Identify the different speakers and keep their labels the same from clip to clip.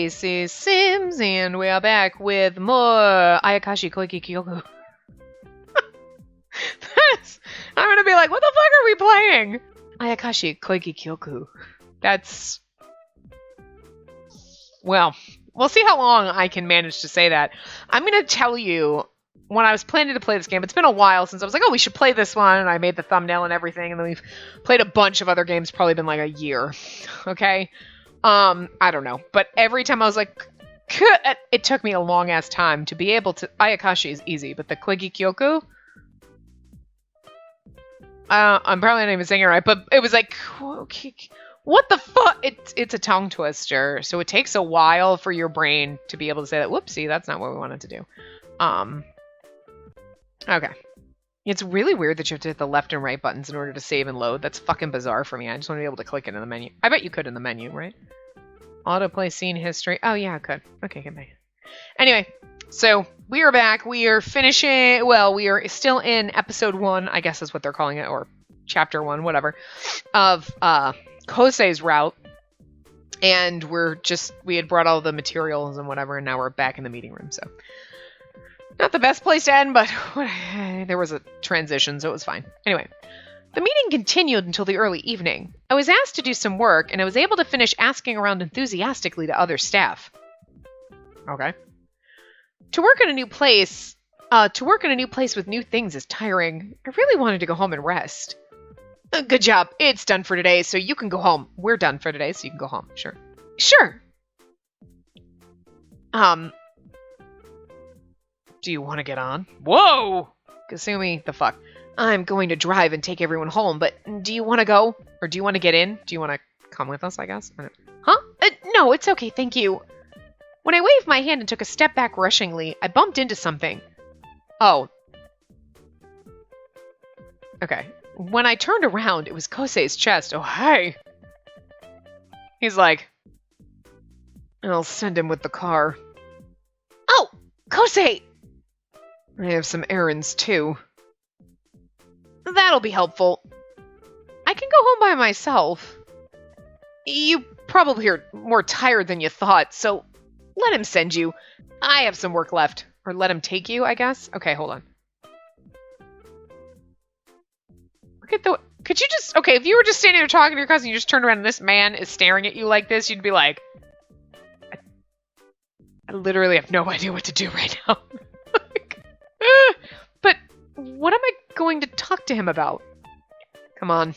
Speaker 1: Spacey Sims, and we are back with more Ayakashi Koigikyoku. I'm gonna be like, what the fuck are we playing? Ayakashi Koigikyoku. That's... Well, we'll see how long I can manage to say that. I'm gonna tell you, when I was planning to play this game, it's been a while since I was like, oh, we should play this one, and I made the thumbnail and everything, and then we've played a bunch of other games, probably been like a year. Okay? I don't know. But every time I was like, it took me a long ass time to be able to... Ayakashi is easy, but the Koigikyoku... I'm probably not even saying it right, but it was like... What the fuck? It's a tongue twister, so it takes a while for your brain to be able to say that. Whoopsie, that's not what we wanted to do. Okay. It's really weird that you have to hit the left and right buttons in order to save and load. That's fucking bizarre for me. I just want to be able to click it in the menu. I bet you could in the menu, right? Autoplay scene history. Oh, yeah, I could. Okay, good. Anyway, so we are back. We are finishing... Well, we are still in episode 1, I guess is what they're calling it, or chapter 1, whatever, of Kosei's route. And we had brought all the materials and whatever, and now we're back in the meeting room, so... Not the best place to end, but there was a transition, so it was fine. Anyway, the meeting continued until the early evening. I was asked to do some work, and I was able to finish asking around enthusiastically to other staff. Okay. To work in a new place with new things is tiring. I really wanted to go home and rest. Good job. It's done for today, so you can go home. We're done for today, so you can go home. Sure. Sure. Do you want to get on? Whoa! Kasumi, the fuck. I'm going to drive and take everyone home, but do you want to go? Or do you want to get in? Do you want to come with us, I guess? Huh? No, it's okay, thank you. When I waved my hand and took a step back rushingly, I bumped into something. Oh. Okay. When I turned around, it was Kosei's chest. Oh, hey! He's like, I'll send him with the car. Oh! Kosei! I have some errands, too. That'll be helpful. I can go home by myself. You probably are more tired than you thought, so let him send you. I have some work left. Or let him take you, I guess? Okay, hold on. Look at the... Could you just... Okay, if you were just standing there talking to your cousin, you just turned around and this man is staring at you like this, you'd be like... I literally have no idea what to do right now. But what am I going to talk to him about? Come on.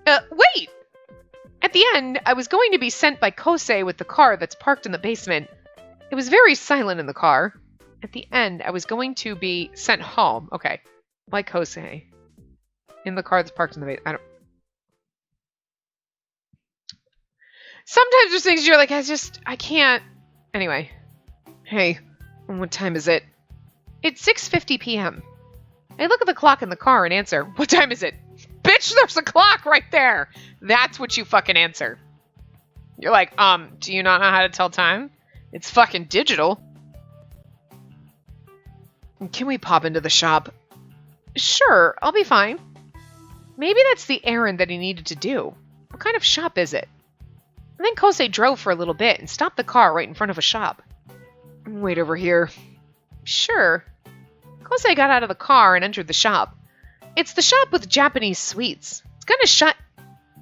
Speaker 1: Wait! At the end, I was going to be sent by Kosei with the car that's parked in the basement. It was very silent in the car. At the end, I was going to be sent home. Okay. By Kosei. In the car that's parked in the basement. Sometimes there's things you're like, I can't. Anyway. Hey, what time is it? It's 6:50 p.m. I look at the clock in the car and answer, what time is it? Bitch, there's a clock right there! That's what you fucking answer. You're like, do you not know how to tell time? It's fucking digital. Can we pop into the shop? Sure, I'll be fine. Maybe that's the errand that he needed to do. What kind of shop is it? And then Kosei drove for a little bit and stopped the car right in front of a shop. Wait over here. Sure. Kosei got out of the car and entered the shop. It's the shop with Japanese sweets.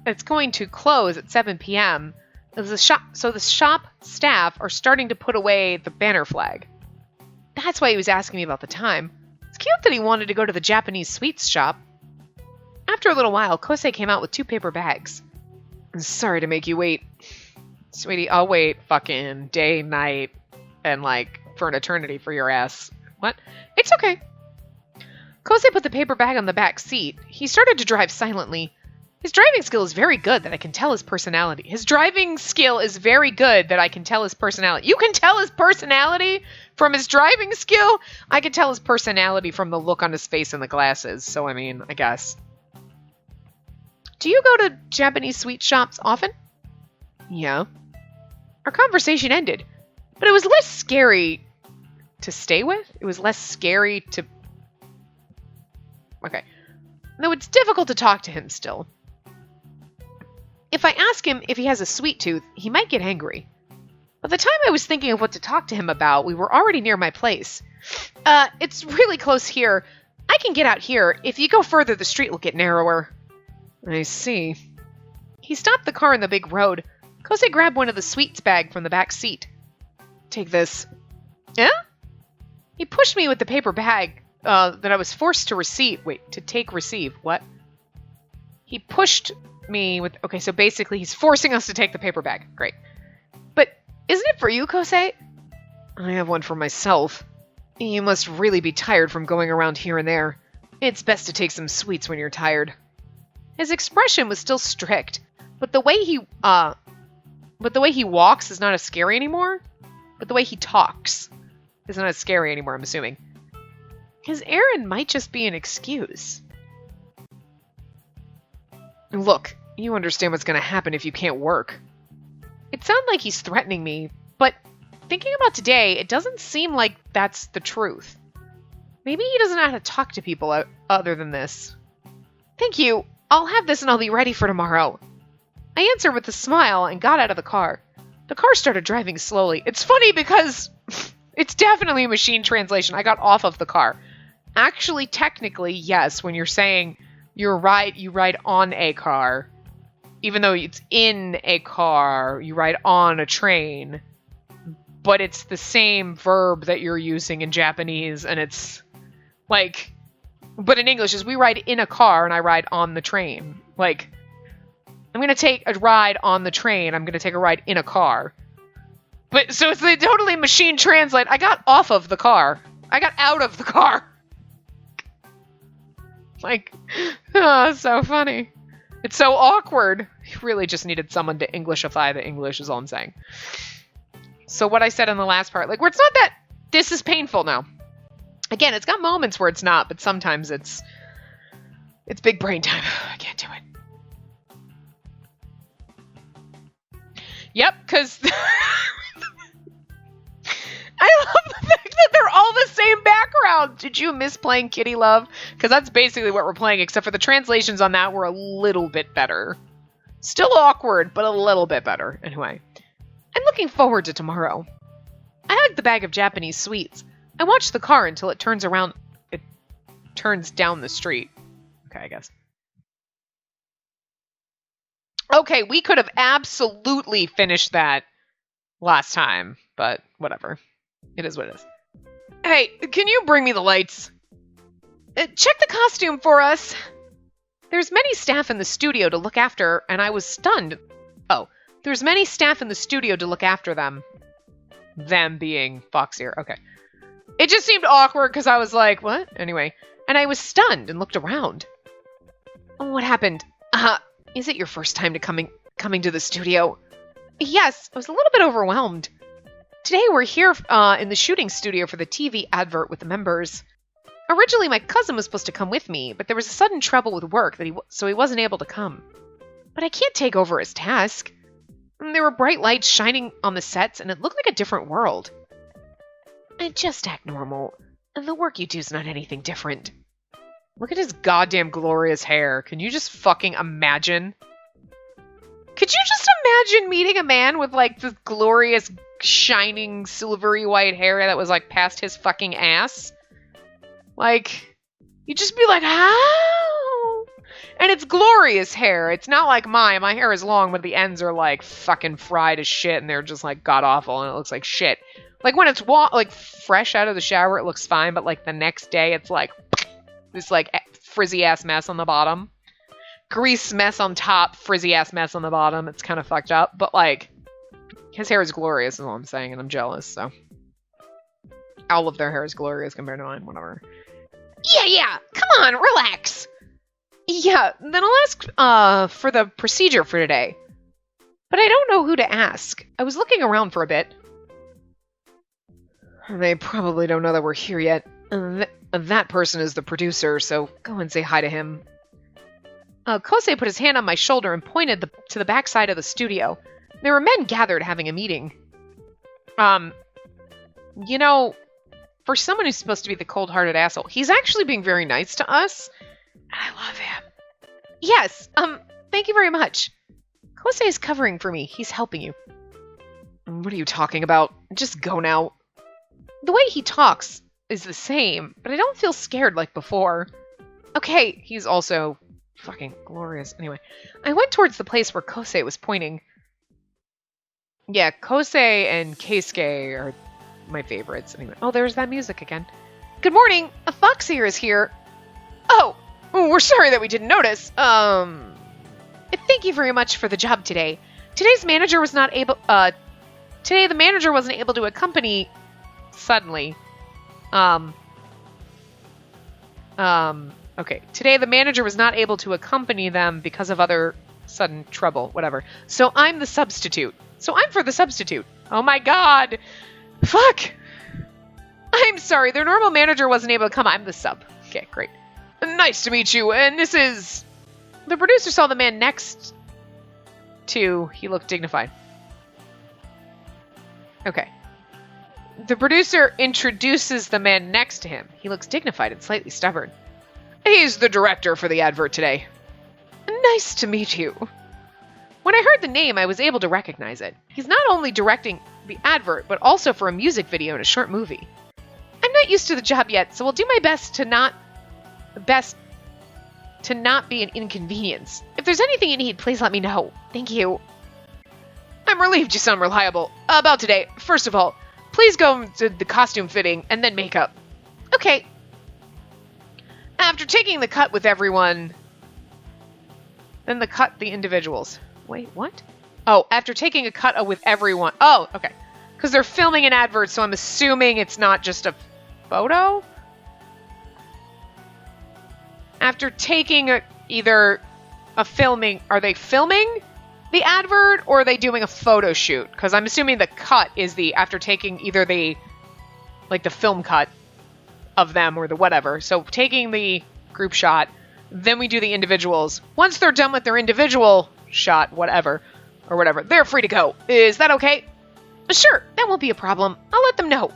Speaker 1: It's going to close at 7 p.m. So the shop staff are starting to put away the banner flag. That's why he was asking me about the time. It's cute that he wanted to go to the Japanese sweets shop. After a little while, Kosei came out with 2 paper bags. I'm sorry to make you wait. Sweetie, I'll wait fucking day, night, and like for an eternity for your ass. What? It's okay. Kosei put the paper bag on the back seat. He started to drive silently. His driving skill is very good that I can tell his personality. His driving skill is very good that I can tell his personality. You can tell his personality from his driving skill? I can tell his personality from the look on his face and the glasses. So, I mean, I guess. Do you go to Japanese sweet shops often? Yeah. Our conversation ended, but it was less scary to stay with. It was less scary to... Okay. Though it's difficult to talk to him still. If I ask him if he has a sweet tooth, he might get angry. By the time I was thinking of what to talk to him about, we were already near my place. It's really close here. I can get out here. If you go further, the street will get narrower. I see. He stopped the car in the big road. Kosei grabbed one of the sweets bag from the back seat. Take this. Yeah? He pushed me with the paper bag that I was forced to receive. Wait, to take receive. What? He pushed me with... Okay, so basically he's forcing us to take the paper bag. Great. But isn't it for you, Kosei? I have one for myself. You must really be tired from going around here and there. It's best to take some sweets when you're tired. His expression was still strict, but the way he walks is not as scary anymore. But the way he talks is not as scary anymore, I'm assuming. His errand might just be an excuse. Look, you understand what's going to happen if you can't work. It sounds like he's threatening me, but thinking about today, it doesn't seem like that's the truth. Maybe he doesn't know how to talk to people other than this. Thank you. I'll have this and I'll be ready for tomorrow. I answered with a smile and got out of the car. The car started driving slowly. It's funny because it's definitely a machine translation. I got off of the car. Actually, technically, yes, when you're saying you ride on a car. Even though it's in a car, you ride on a train. But it's the same verb that you're using in Japanese, and it's like... But in English is we ride in a car and I ride on the train. Like, I'm going to take a ride on the train. I'm going to take a ride in a car. But so it's like totally machine translate. I got off of the car. I got out of the car. Like, oh, so funny. It's so awkward. You really just needed someone to Englishify the English is all I'm saying. So what I said in the last part, like, where it's not that this is painful now. Again, it's got moments where it's not, but sometimes it's big brain time. I can't do it. Yep, because I love the fact that they're all the same background. Did you miss playing Kitty Love? Because that's basically what we're playing, except for the translations on that were a little bit better. Still awkward, but a little bit better. Anyway, I'm looking forward to tomorrow. I hugged the bag of Japanese sweets. I watched the car until it turns around. It turns down the street. Okay, I guess. Okay, we could have absolutely finished that last time, but whatever. It is what it is. Hey, can you bring me the lights? Check the costume for us. There's many staff in the studio to look after, and I was stunned. Oh, there's many staff in the studio to look after them. Them being Foxear. Okay. It just seemed awkward because I was like, what? Anyway. And I was stunned and looked around. Oh, what happened? Is it your first time to coming to the studio? Yes, I was a little bit overwhelmed. Today we're here in the shooting studio for the TV advert with the members. Originally my cousin was supposed to come with me, but there was a sudden trouble with work so he wasn't able to come. But I can't take over his task. There were bright lights shining on the sets and it looked like a different world. I just act normal, and the work you do is not anything different. Look at his goddamn glorious hair. Can you just fucking imagine? Could you just imagine meeting a man with, like, this glorious, shining, silvery white hair that was, like, past his fucking ass? Like, you'd just be like, how? And it's glorious hair. It's not like mine. My hair is long, but the ends are, like, fucking fried as shit, and they're just, like, god-awful, and it looks like shit. Like, when it's, like, fresh out of the shower, it looks fine, but, like, the next day, it's, like, this, like, frizzy-ass mess on the bottom. Grease mess on top, frizzy-ass mess on the bottom. It's kind of fucked up, but, like, his hair is glorious, is all I'm saying, and I'm jealous, so. All of their hair is glorious compared to mine, whatever. Yeah, come on, relax! Yeah, then I'll ask, for the procedure for today. But I don't know who to ask. I was looking around for a bit. They probably don't know that we're here yet. That person is the producer, so go and say hi to him. Kosei put his hand on my shoulder and pointed to the back side of the studio. There were men gathered having a meeting. You know, for someone who's supposed to be the cold-hearted asshole, he's actually being very nice to us. And I love him. Yes, thank you very much. Kosei is covering for me. He's helping you. What are you talking about? Just go now. The way he talks is the same, but I don't feel scared like before. Okay, he's also fucking glorious. Anyway, I went towards the place where Kosei was pointing. Yeah, Kosei and Keisuke are my favorites. Anyway, oh, there's that music again. Good morning, a Foxier is here. Oh, we're sorry that we didn't notice. Thank you very much for the job today. Today the manager wasn't able to accompany suddenly. Okay. Today the manager was not able to accompany them because of other sudden trouble, whatever. So I'm the substitute. So I'm for the substitute. Oh my god. Fuck. I'm sorry, their normal manager wasn't able to come. I'm the sub. Okay, great. Nice to meet you, and this is... The producer saw the man next to... He looked dignified. Okay. The producer introduces the man next to him. He looks dignified and slightly stubborn. He's the director for the advert today. Nice to meet you. When I heard the name, I was able to recognize it. He's not only directing the advert, but also for a music video and a short movie. I'm not used to the job yet, so I'll do my best to not be an inconvenience. If there's anything you need, please let me know. Thank you. I'm relieved you sound reliable. About today, first of all, please go to the costume fitting and then makeup. Okay. After taking the cut with everyone, then the individuals. Wait, what? Oh, after taking a cut with everyone. Oh, okay. Because they're filming an advert, so I'm assuming it's not just a photo? After taking either a filming... Are they filming the advert, or are they doing a photo shoot? Because I'm assuming the cut is after taking either the film cut of them or the whatever. So taking the group shot, then we do the individuals. Once they're done with their individual shot, whatever, they're free to go. Is that okay? Sure, that won't be a problem. I'll let them know.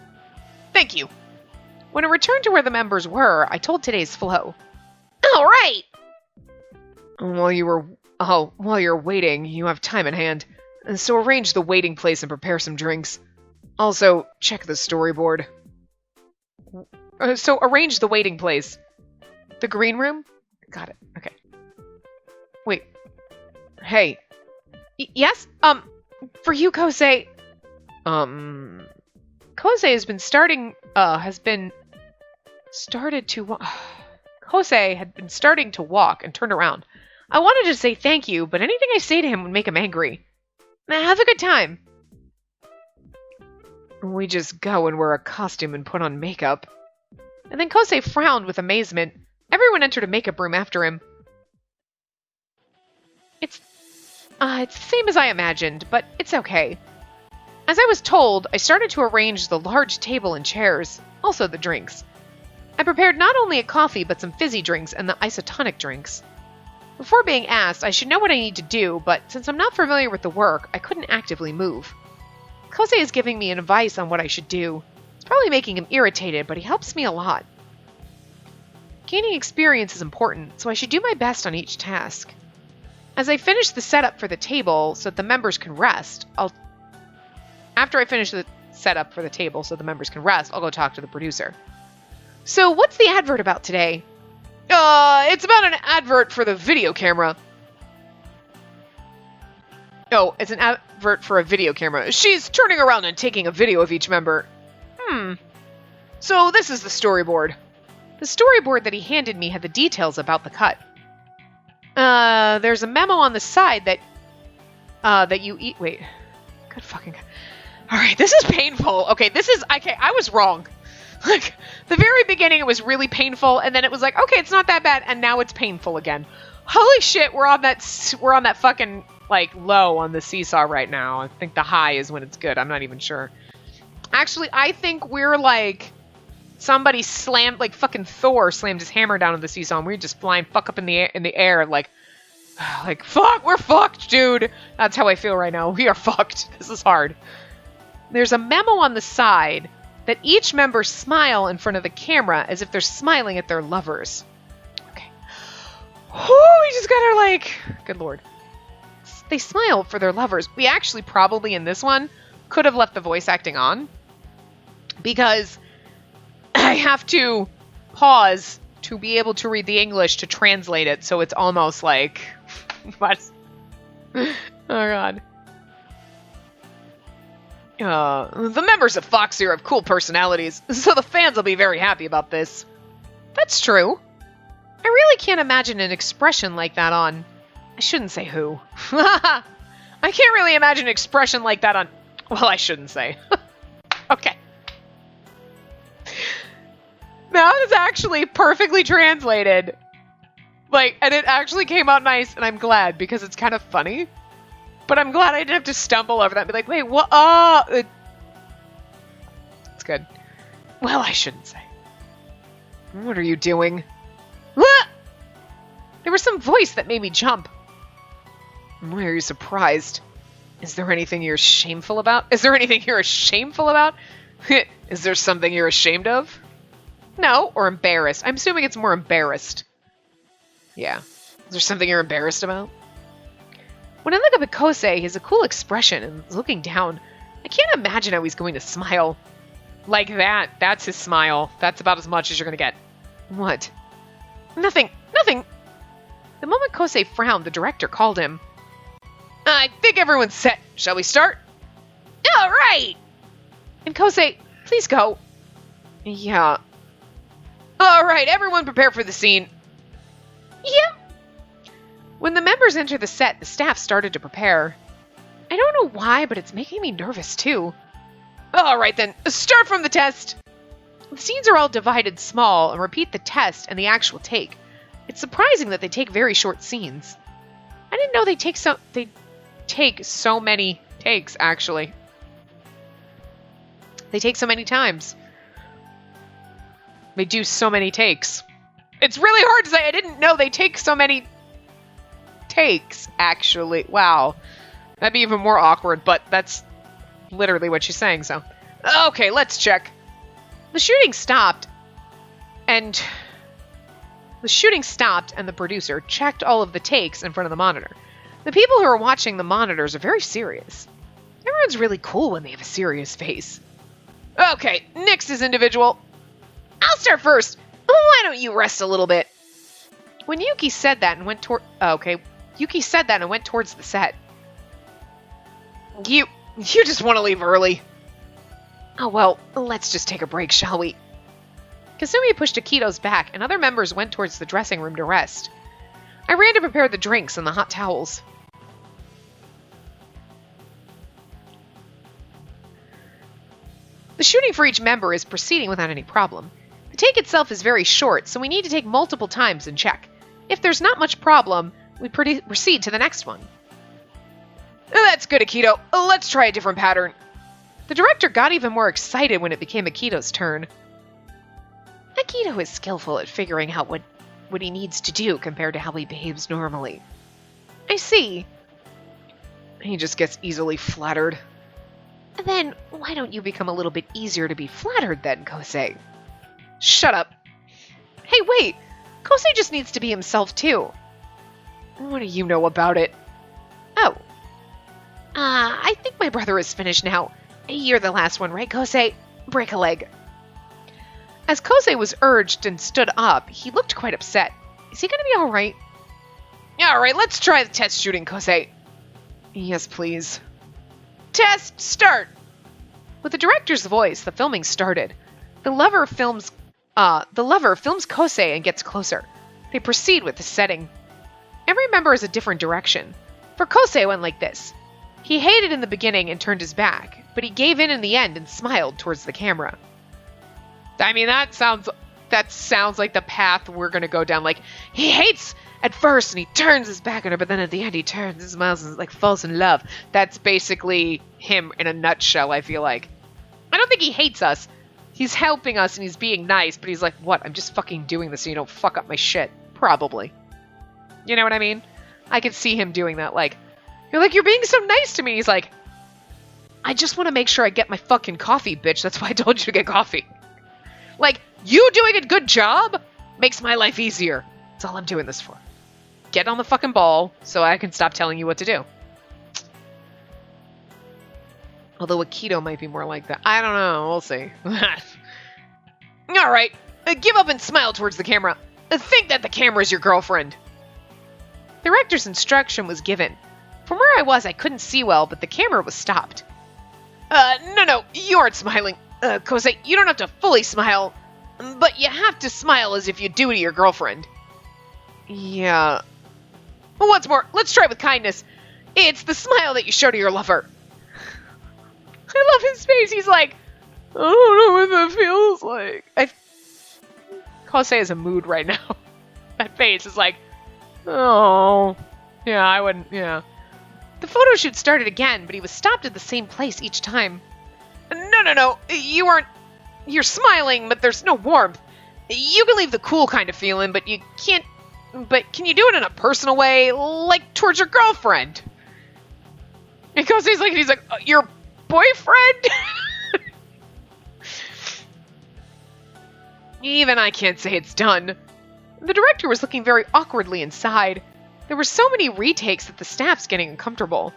Speaker 1: Thank you. When I returned to where the members were, I told today's flow. All right. While you're waiting, you have time in hand. And so arrange the waiting place and prepare some drinks. Also, check the storyboard. So arrange the waiting place. The green room? Got it. Okay. Wait. Hey. Yes? For you, Kosei. Kosei Kosei had been starting to walk and turn around. I wanted to say thank you, but anything I say to him would make him angry. Have a good time. We just go and wear a costume and put on makeup. And then Kosei frowned with amazement. Everyone entered a makeup room after him. It's the same as I imagined, but it's okay. As I was told, I started to arrange the large table and chairs, also the drinks. I prepared not only a coffee, but some fizzy drinks and the isotonic drinks. Before being asked, I should know what I need to do, but since I'm not familiar with the work, I couldn't actively move. Kosei is giving me advice on what I should do. It's probably making him irritated, but he helps me a lot. Gaining experience is important, so I should do my best on each task. As I finish the setup for the table so that the members can rest, After I finish the setup for the table so the members can rest, I'll go talk to the producer. So, what's the advert about today? It's about an advert for the video camera. Oh, it's an advert for a video camera. She's turning around and taking a video of each member. So, this is the storyboard. The storyboard that he handed me had the details about the cut. There's a memo on the side that you eat... Wait. Good fucking... Alright, this is painful. Okay, I was wrong. Like, the very beginning it was really painful, and then it was like, okay, it's not that bad, and now it's painful again. Holy shit, we're on that fucking, like, low on the seesaw right now. I think the high is when it's good. I'm not even sure. Actually, I think we're, like, somebody slammed, like, fucking Thor slammed his hammer down on the seesaw, and we're just flying fuck up in the air, like, fuck, we're fucked, dude. That's how I feel right now. We are fucked. This is hard. There's a memo on the side that each member smile in front of the camera as if they're smiling at their lovers. Okay. Oh, we just got our, like... Good lord. They smile for their lovers. We actually probably, in this one, could have left the voice acting on because I have to pause to be able to read the English to translate it. So it's almost like, what? Oh, God. The members of Fox here have cool personalities, so the fans will be very happy about this. That's true. I really can't imagine an expression like that on... I shouldn't say who. I can't really imagine an expression like that on... Well, I shouldn't say. Okay. That was actually perfectly translated. Like, and it actually came out nice, and I'm glad, because it's kind of funny. But I'm glad I didn't have to stumble over that and be like, wait, what? It's good. Well, I shouldn't say. What are you doing? Ah! There was some voice that made me jump. Why are you surprised? Is there anything you're shameful about? Is there anything you're shameful about? Is there something you're ashamed of? No, or embarrassed. I'm assuming it's more embarrassed. Yeah. Is there something you're embarrassed about? When I look up at Kosei, he has a cool expression and looking down. I can't imagine how he's going to smile. Like that. That's his smile. That's about as much as you're going to get. What? Nothing. Nothing. The moment Kosei frowned, the director called him. I think everyone's set. Shall we start? All right. And Kosei, please go. Yeah. All right, everyone prepare for the scene. Yep. When the members entered the set, the staff started to prepare. I don't know why, but it's making me nervous too. All right then, start from the test. The scenes are all divided small and repeat the test and the actual take. It's surprising that they take very short scenes. I didn't know they take so many takes, actually. They take so many times. They do so many takes. It's really hard to say. I didn't know they take so many takes, actually. Wow. That'd be even more awkward, but that's literally what she's saying, so. Okay, let's check. The shooting stopped, and the producer checked all of the takes in front of the monitor. The people who are watching the monitors are very serious. Everyone's really cool when they have a serious face. Okay, next is individual. I'll start first. Why don't you rest a little bit? When Yuki said that and went toward... Yuki said that and went towards the set. You just want to leave early. Oh, well, let's just take a break, shall we? Kasumi pushed Akito's back, and other members went towards the dressing room to rest. I ran to prepare the drinks and the hot towels. The shooting for each member is proceeding without any problem. The take itself is very short, so we need to take multiple times and check. If there's not much problem, we proceed to the next one. That's good, Akito. Let's try a different pattern. The director got even more excited when it became Akito's turn. Akito is skillful at figuring out what he needs to do compared to how he behaves normally. I see. He just gets easily flattered. Then, why don't you become a little bit easier to be flattered then, Kosei? Shut up. Hey, wait! Kosei just needs to be himself, too. What do you know about it? Oh. I think my brother is finished now. You're the last one, right, Kosei? Break a leg. As Kosei was urged and stood up, he looked quite upset. Is he going to be alright? Alright, let's try the test shooting, Kosei. Yes, please. Test, start! With the director's voice, the filming started. The lover films Kosei and gets closer. They proceed with the setting. Every member has a different direction. For Kosei, it went like this. He hated in the beginning and turned his back, but he gave in the end and smiled towards the camera. I mean, that sounds like the path we're going to go down. Like, he hates at first and he turns his back on her, but then at the end he turns and smiles and like falls in love. That's basically him in a nutshell, I feel like. I don't think he hates us. He's helping us and he's being nice, but he's like, what? I'm just fucking doing this so you don't fuck up my shit. Probably. You know what I mean? I could see him doing that, like, you're being so nice to me. He's like, I just want to make sure I get my fucking coffee, bitch. That's why I told you to get coffee. Like, you doing a good job makes my life easier. That's all I'm doing this for. Get on the fucking ball so I can stop telling you what to do. Although Aikido might be more like that. I don't know. We'll see. All right. Give up and smile towards the camera. Think that the camera is your girlfriend. The director's instruction was given. From where I was, I couldn't see well, but the camera was stopped. No, you aren't smiling. Kosei, you don't have to fully smile, but you have to smile as if you do to your girlfriend. Yeah. Once more, let's try with kindness. It's the smile that you show to your lover. I love his face. He's like, I don't know what that feels like. Kosei has a mood right now. That face is like, oh, yeah, I wouldn't, yeah. The photo shoot started again, but he was stopped at the same place each time. No, you're smiling, but there's no warmth. You can leave the cool kind of feeling, but can you do it in a personal way, like towards your girlfriend? And Kosei's like, he's like, your boyfriend? Even I can't say it's done. The director was looking very awkwardly inside. There were so many retakes that the staff's getting uncomfortable.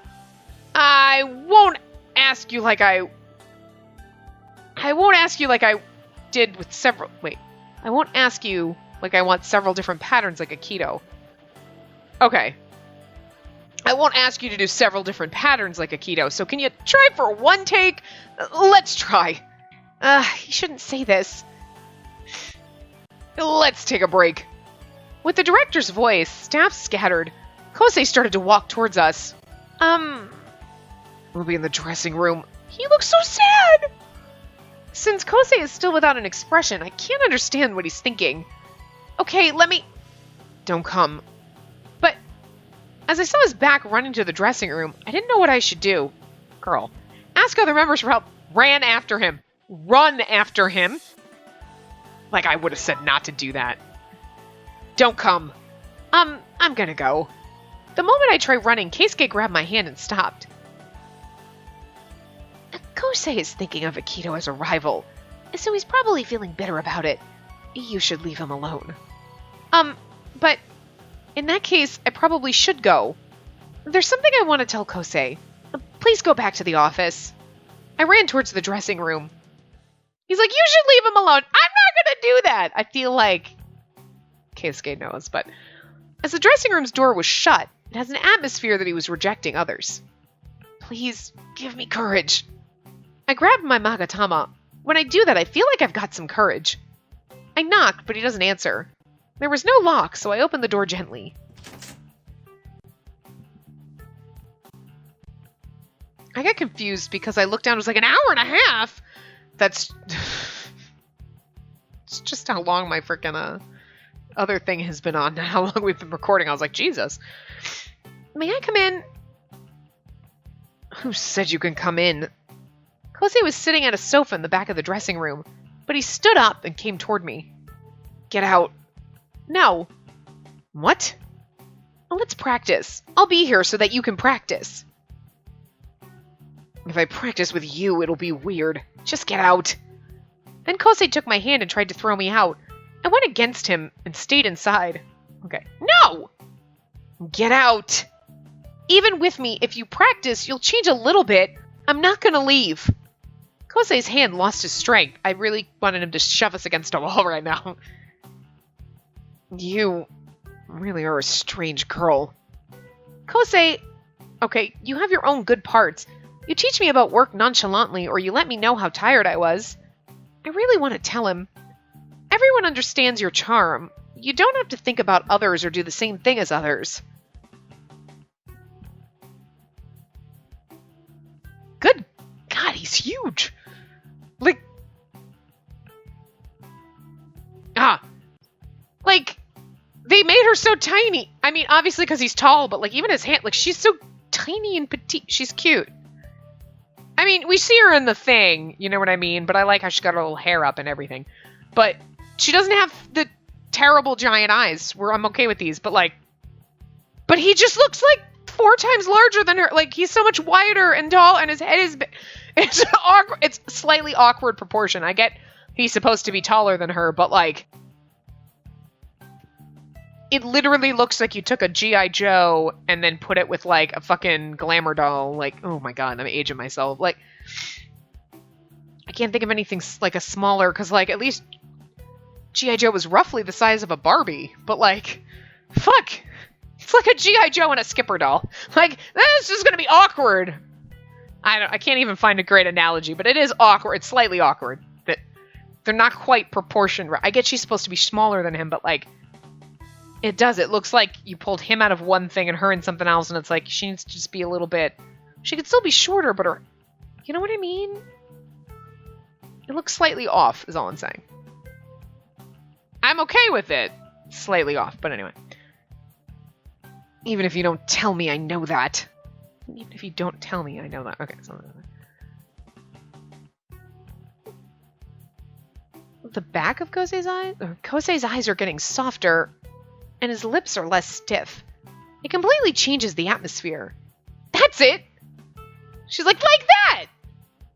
Speaker 1: I won't ask you like I did with several... Wait. I won't ask you like I want several different patterns like Aikido. Okay. I won't ask you to do several different patterns like Aikido, so can you try for one take? Let's try. You shouldn't say this. Let's take a break. With the director's voice, staff scattered. Kosei started to walk towards us. We'll be in the dressing room. He looks so sad! Since Kosei is still without an expression, I can't understand what he's thinking. Okay, let me... Don't come. But, as I saw his back running to the dressing room, I didn't know what I should do. Girl. Ask other members for help. Ran after him. Run after him. Like I would have said not to do that. Don't come. I'm gonna go. The moment I tried running, Keisuke grabbed my hand and stopped. Kosei is thinking of Aikido as a rival, so he's probably feeling bitter about it. You should leave him alone. But in that case, I probably should go. There's something I want to tell Kosei. Please go back to the office. I ran towards the dressing room. He's like, you should leave him alone. I'm not gonna do that. I feel like Keisuke knows, but as the dressing room's door was shut, it has an atmosphere that he was rejecting others. Please give me courage. I grabbed my magatama. When I do that, I feel like I've got some courage. I knocked, but he doesn't answer. There was no lock, so I opened the door gently. I got confused because I looked down, it was like an hour and a half. That's... It's just how long my freaking other thing has been on, how long we've been recording. I was like, Jesus. May I come in? Who said you can come in? Kosei was sitting at a sofa in the back of the dressing room, but he stood up and came toward me. Get out. No. What? Well, let's practice. I'll be here so that you can practice. If I practice with you, it'll be weird. Just get out. Then Kosei took my hand and tried to throw me out. I went against him and stayed inside. Okay. No! Get out! Even with me, if you practice, you'll change a little bit. I'm not gonna leave. Kosei's hand lost his strength. I really wanted him to shove us against a wall right now. You really are a strange girl. Kosei, okay, you have your own good parts. You teach me about work nonchalantly, or you let me know how tired I was. I really want to tell him. Everyone understands your charm. You don't have to think about others or do the same thing as others. Good God, he's huge. Like, they made her so tiny. I mean, obviously because he's tall, but like even his hand, like she's so tiny and petite. She's cute. I mean, we see her in the thing, you know what I mean? But I like how she got her little hair up and everything. But she doesn't have the terrible giant eyes where I'm okay with these, but like, but he just looks like 4 times larger than her. Like, he's so much wider and tall, and his head is it's awkward. It's slightly awkward proportion. I get he's supposed to be taller than her, but like, it literally looks like you took a G.I. Joe and then put it with like a fucking glamour doll. Like, oh my God, I'm aging myself. Like, I can't think of anything like a smaller, because like at least G.I. Joe was roughly the size of a Barbie, but like, fuck, it's like a G.I. Joe and a Skipper doll. Like, this is gonna be awkward. I can't even find a great analogy, but it is awkward. It's slightly awkward that they're not quite proportioned. I get she's supposed to be smaller than him, but like, it looks like you pulled him out of one thing and her in something else, and it's like she needs to just be a little bit. She could still be shorter, but her, you know what I mean? It looks slightly off, is all I'm saying. I'm okay with it. Slightly off, but anyway. Even if you don't tell me, I know that. Even if you don't tell me, I know that. Okay, so the back of Kosei's eyes? Kosei's eyes are getting softer, and his lips are less stiff. It completely changes the atmosphere. That's it! She's like that!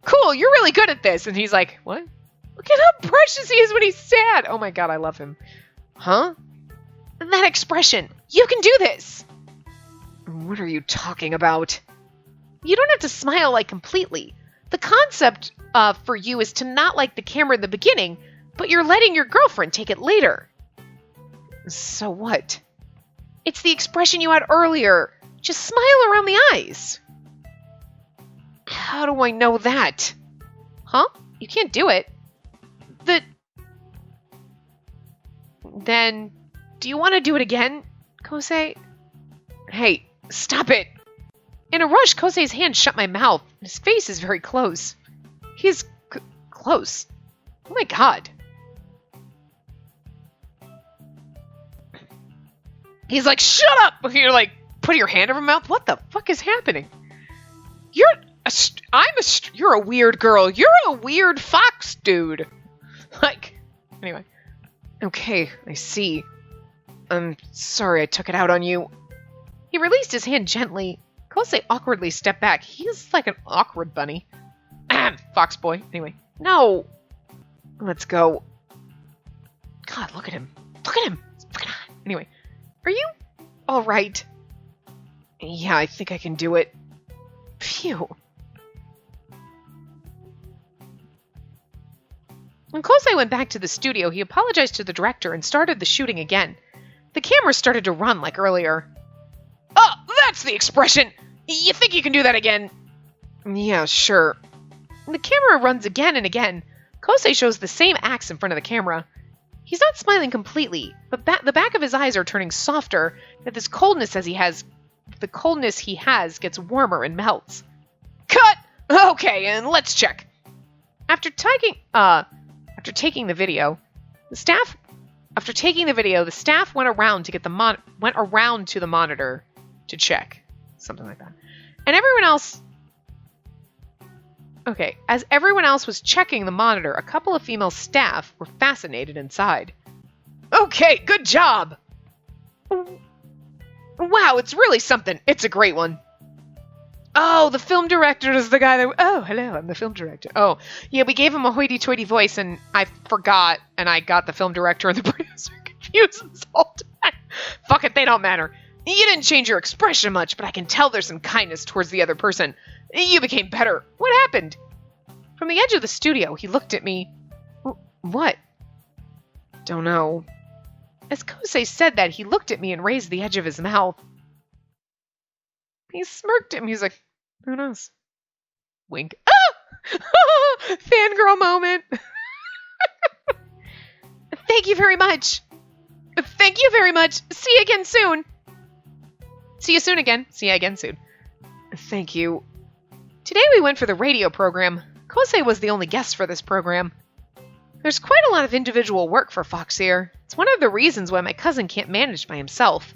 Speaker 1: Cool, you're really good at this. And he's like, what? Look at how precious he is when he's sad. Oh my god, I love him. Huh? And that expression. You can do this! What are you talking about? You don't have to smile like completely. The concept for you is to not like the camera in the beginning, but you're letting your girlfriend take it later. So what? It's the expression you had earlier. Just smile around the eyes. How do I know that? Huh? You can't do it. Then, do you want to do it again, Kosei? Hey, stop it! In a rush, Kosei's hand shut my mouth. His face is very close. He's close. Oh my god. He's like, shut up! You're like, put your hand over my mouth? What the fuck is happening? You're a weird girl. You're a weird fox dude. Like, anyway. Okay, I see. I'm sorry I took it out on you. He released his hand gently. Kosei awkwardly stepped back. He's like an awkward bunny. Fox boy. Anyway. No! Let's go. God, look at him. Look at him! Anyway. Are you alright? Yeah, I think I can do it. Phew. When Kosei went back to the studio, he apologized to the director and started the shooting again. The camera started to run like earlier. Oh, that's the expression! You think you can do that again? Yeah, sure. The camera runs again and again. Kosei shows the same acts in front of the camera. He's not smiling completely, but the back of his eyes are turning softer, and this coldness the coldness he has gets warmer and melts. Cut! Okay, and let's check. After taking the video, the staff went around to the monitor to check. Something like that. And everyone else... Okay, as everyone else was checking the monitor, a couple of female staff were fascinated inside. Okay, good job! Wow, it's really something. It's a great one. Oh, the film director is the guy that... Oh, hello, I'm the film director. Oh, yeah, we gave him a hoity-toity voice, and I forgot, and I got the film director and the producer confused this whole time. Fuck it, they don't matter. You didn't change your expression much, but I can tell there's some kindness towards the other person. You became better. What happened? From the edge of the studio, he looked at me. What? Don't know. As Kosei said that, he looked at me and raised the edge of his mouth. He smirked at me. He's like, who knows? Wink. Ah! Fangirl moment. Thank you very much. Thank you very much. See you again soon. See you soon again. See you again soon. Thank you. Today we went for the radio program. Kosei was the only guest for this program. There's quite a lot of individual work for Fox here. It's one of the reasons why my cousin can't manage by himself.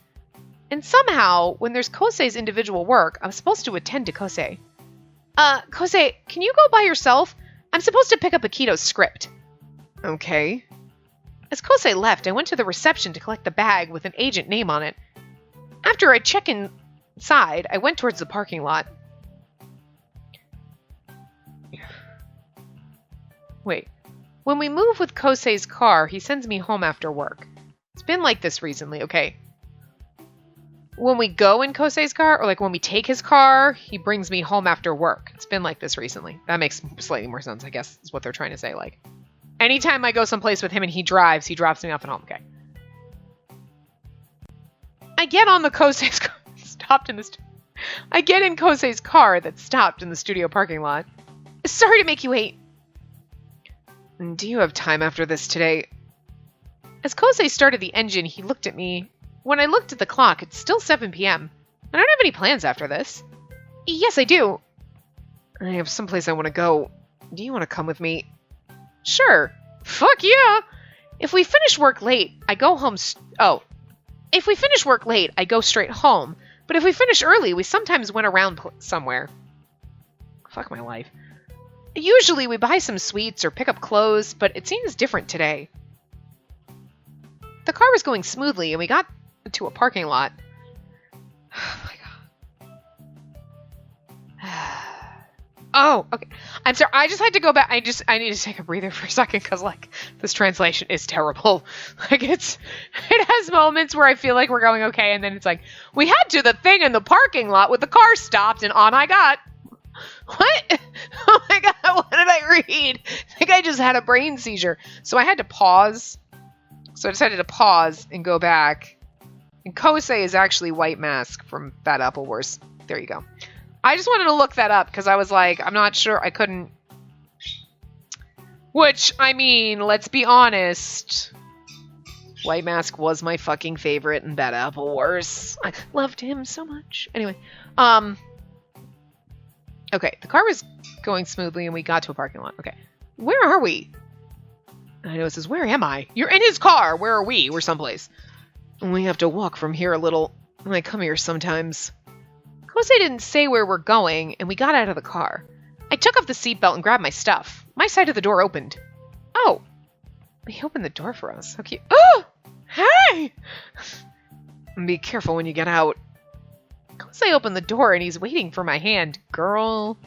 Speaker 1: And somehow, when there's Kosei's individual work, I'm supposed to attend to Kosei. Kosei, can you go by yourself? I'm supposed to pick up Akito's script. Okay. As Kosei left, I went to the reception to collect the bag with an agent name on it. After I checked inside, I went towards the parking lot. Wait. When we move with Kosei's car, he sends me home after work. It's been like this recently, okay. when we go in Kosei's car, or like when we take his car, he brings me home after work. It's been like this recently. That makes slightly more sense, I guess, is what they're trying to say. Like, anytime I go someplace with him and he drops me off at home. Okay. I get on the Kosei's car, I get in Kosei's car that stopped in the studio parking lot. Sorry to make you wait. Do you have time after this today? As Kosei started the engine, he looked at me. When I looked at the clock, it's still 7 p.m. I don't have any plans after this. Yes, I do. I have someplace I want to go. Do you want to come with me? Sure. Fuck yeah. If we finish work late, I go home. If we finish work late, I go straight home. But if we finish early, we sometimes went around somewhere. Fuck my life. Usually we buy some sweets or pick up clothes, but it seems different today. The car was going smoothly, and we got to a parking lot. Oh my god. Oh, okay. I'm sorry. I just had to go back. I need to take a breather for a second because, like, this translation is terrible. Like, it has moments where I feel like we're going okay, and then it's like, we had to the thing in the parking lot with the car stopped, and on I got. What? Oh my god, what did I read? I think I just had a brain seizure. So I had to pause. So I decided to pause and go back. And Kosei is actually White Mask from Bad Apple Wars. There you go. I just wanted to look that up because I was like, I'm not sure. I couldn't. Which, I mean, let's be honest. White Mask was my fucking favorite in Bad Apple Wars. I loved him so much. Anyway, okay, the car was going smoothly and we got to a parking lot. Okay, where are we? I know it says, where am I? You're in his car. Where are we? We're someplace. We have to walk from here a little. I come here sometimes. Kosei didn't say where we're going, and we got out of the car. I took off the seatbelt and grabbed my stuff. My side of the door opened. Oh, he opened the door for us. How cute. Oh, hey! Be careful when you get out. Kosei opened the door, and he's waiting for my hand. Girl.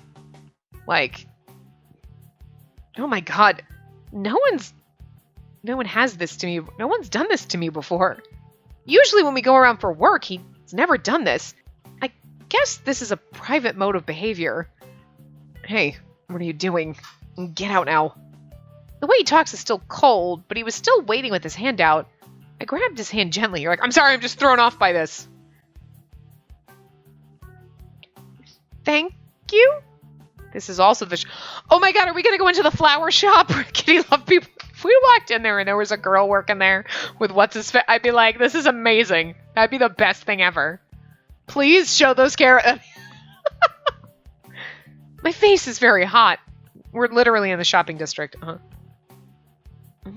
Speaker 1: Like, oh my god. No one has this to me. No one's done this to me before. Usually when we go around for work, he's never done this. I guess this is a private mode of behavior. Hey, what are you doing? Get out now. The way he talks is still cold, but he was still waiting with his hand out. I grabbed his hand gently. You're like, I'm sorry, I'm just thrown off by this. Thank you? This is also the... Oh my god, are we going to go into the flower shop where Kitty Love people... If we walked in there and there was a girl working there with what's-his-face, I'd be like, this is amazing. That'd be the best thing ever. Please show those carrots. My face is very hot. We're literally in the shopping district.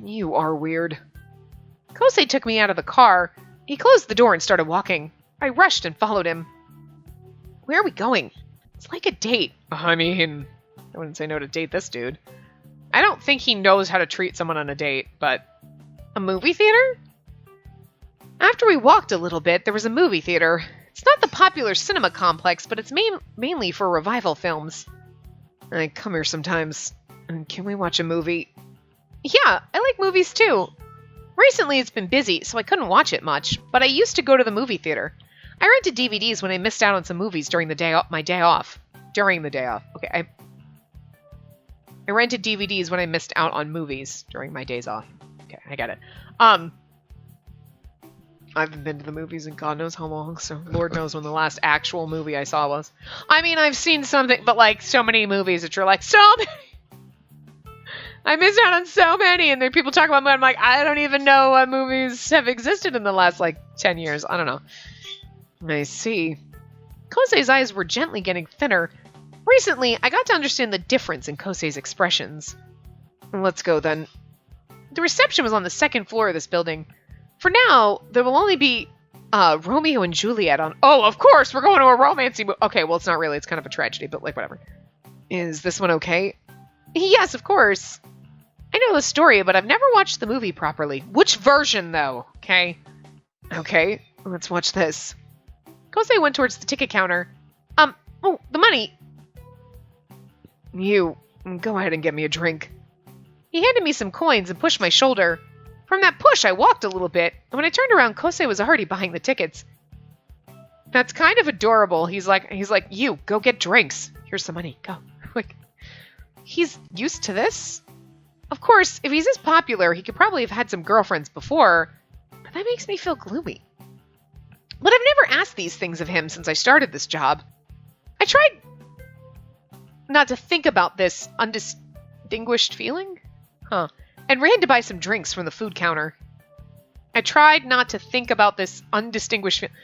Speaker 1: You are weird. Kosei took me out of the car. He closed the door and started walking. I rushed and followed him. Where are we going? It's like a date. I mean, I wouldn't say no to date this dude. I don't think he knows how to treat someone on a date, but... A movie theater? After we walked a little bit, there was a movie theater. It's not the popular cinema complex, but it's mainly for revival films. I come here sometimes. Can we watch a movie? Yeah, I like movies too. Recently it's been busy, so I couldn't watch it much, but I used to go to the movie theater. I rented DVDs when I missed out on some movies during my day off. During the day off. Okay, I rented DVDs when I missed out on movies during my days off. Okay, I get it. I haven't been to the movies in God knows how long, so Lord knows when the last actual movie I saw was. I mean, I've seen something, but like so many movies that you're like, so many. I missed out on so many, and there are people talking about them. I'm like, I don't even know what movies have existed in the last like 10 years. I don't know. I see. Kosei's eyes were gently getting thinner. Recently, I got to understand the difference in Kosei's expressions. Let's go then. The reception was on the second floor of this building. For now, there will only be Romeo and Juliet on... Oh, of course, we're going to a romancing movie. Okay, well, it's not really. It's kind of a tragedy, but like, whatever. Is this one okay? Yes, of course. I know the story, but I've never watched the movie properly. Which version, though? Okay. Okay, let's watch this. Kosei went towards the ticket counter. Oh, the money. You, go ahead and get me a drink. He handed me some coins and pushed my shoulder. From that push, I walked a little bit, and when I turned around, Kosei was already buying the tickets. That's kind of adorable. He's like, you, go get drinks. Here's some money. Go. Like, he's used to this. Of course, if he's this popular, he could probably have had some girlfriends before, but that makes me feel gloomy. But I've never asked these things of him since I started this job. I tried not to think about this undistinguished feeling, and ran to buy some drinks from the food counter. I tried not to think about this undistinguished feeling.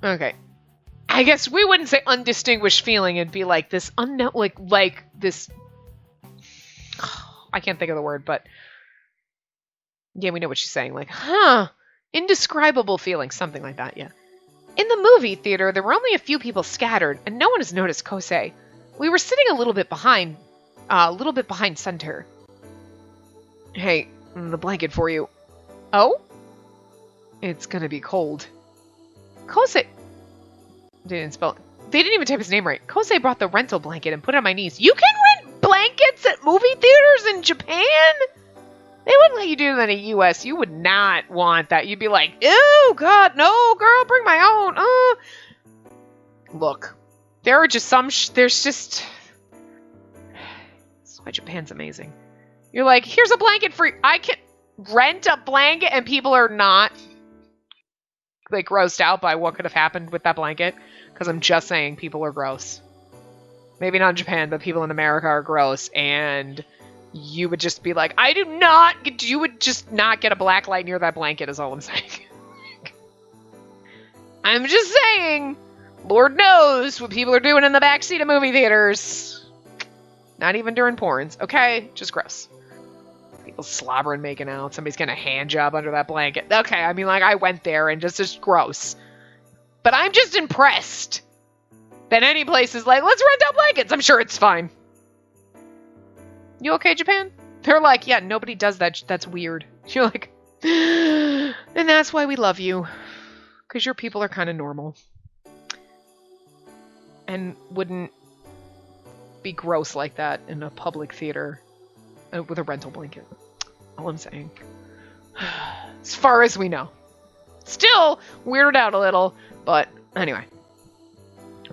Speaker 1: Okay. I guess we wouldn't say undistinguished feeling. It'd be like this like this. I can't think of the word, but yeah, we know what she's saying. Like, indescribable feeling, something like that. Yeah. In the movie theater, there were only a few people scattered, and no one has noticed Kosei. We were sitting a little bit behind center. Hey, the blanket for you. Oh? It's gonna be cold. Kosei... They didn't even type his name right. Kosei brought the rental blanket and put it on my knees. You can rent blankets at movie theaters in Japan? They wouldn't let you do that in the US. You would not want that. You'd be like, ew, God, no, girl, bring my own. Look, there are just some... That's why Japan's amazing. You're like, here's a blanket for you. I can rent a blanket, and people are not like grossed out by what could have happened with that blanket. Because I'm just saying, people are gross. Maybe not in Japan, but people in America are gross. And you would just be like, you would just not get a black light near that blanket is all I'm saying. I'm just saying, Lord knows what people are doing in the backseat of movie theaters. Not even during porns, okay? Just gross. People slobbering, making out. Somebody's getting a hand job under that blanket. Okay, I mean, like, I went there and just gross. But I'm just impressed that any place is like, let's rent out blankets. I'm sure it's fine. You okay, Japan? They're like, yeah, nobody does that. That's weird. You're like, and that's why we love you. Because your people are kind of normal. And wouldn't be gross like that in a public theater with a rental blanket. All I'm saying. As far as we know. Still weirded out a little, but anyway.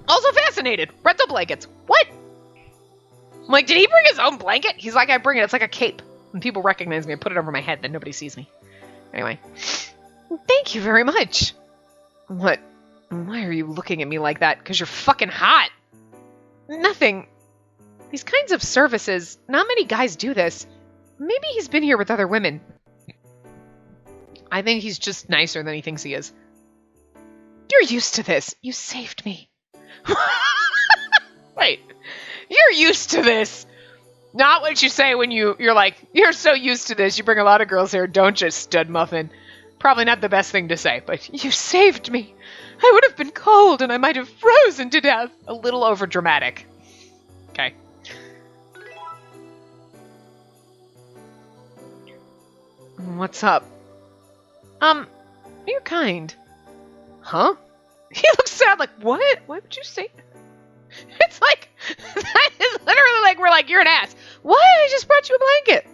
Speaker 1: Also fascinated. Rental blankets. What? I'm like, did he bring his own blanket? He's like, I bring it. It's like a cape. When people recognize me, I put it over my head, then nobody sees me. Anyway. Thank you very much. What? Why are you looking at me like that? Because you're fucking hot. Nothing. These kinds of services, not many guys do this. Maybe he's been here with other women. I think he's just nicer than he thinks he is. You're used to this. You saved me. Wait. You're used to this. Not what you say when you're like, you're so used to this. You bring a lot of girls here. Don't just stud muffin. Probably not the best thing to say, but you saved me. I would have been cold and I might have frozen to death. A little over dramatic. Okay. What's up? You're kind. Huh? He looks sad, like, what? What would you say? It's like, that is literally like, we're like, you're an ass. What? I just brought you a blanket.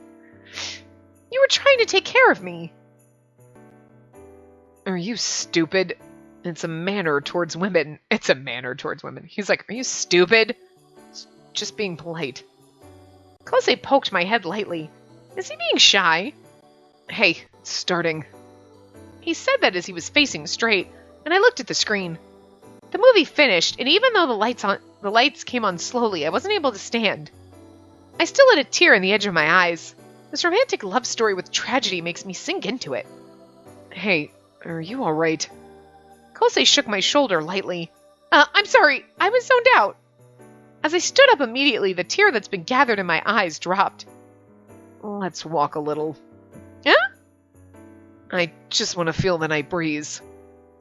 Speaker 1: You were trying to take care of me. Are you stupid? It's a manner towards women. It's a manner towards women. He's like, are you stupid? Just being polite. Kosei poked my head lightly. Is he being shy? Hey, it's starting. He said that as he was facing straight, and I looked at the screen. The movie finished, and even though the lights came on slowly, I wasn't able to stand. I still had a tear in the edge of my eyes. This romantic love story with tragedy makes me sink into it. Hey, are you alright? Kosei shook my shoulder lightly. I'm sorry, I was zoned out. As I stood up immediately, the tear that's been gathered in my eyes dropped. Let's walk a little. Yeah? I just want to feel the night breeze.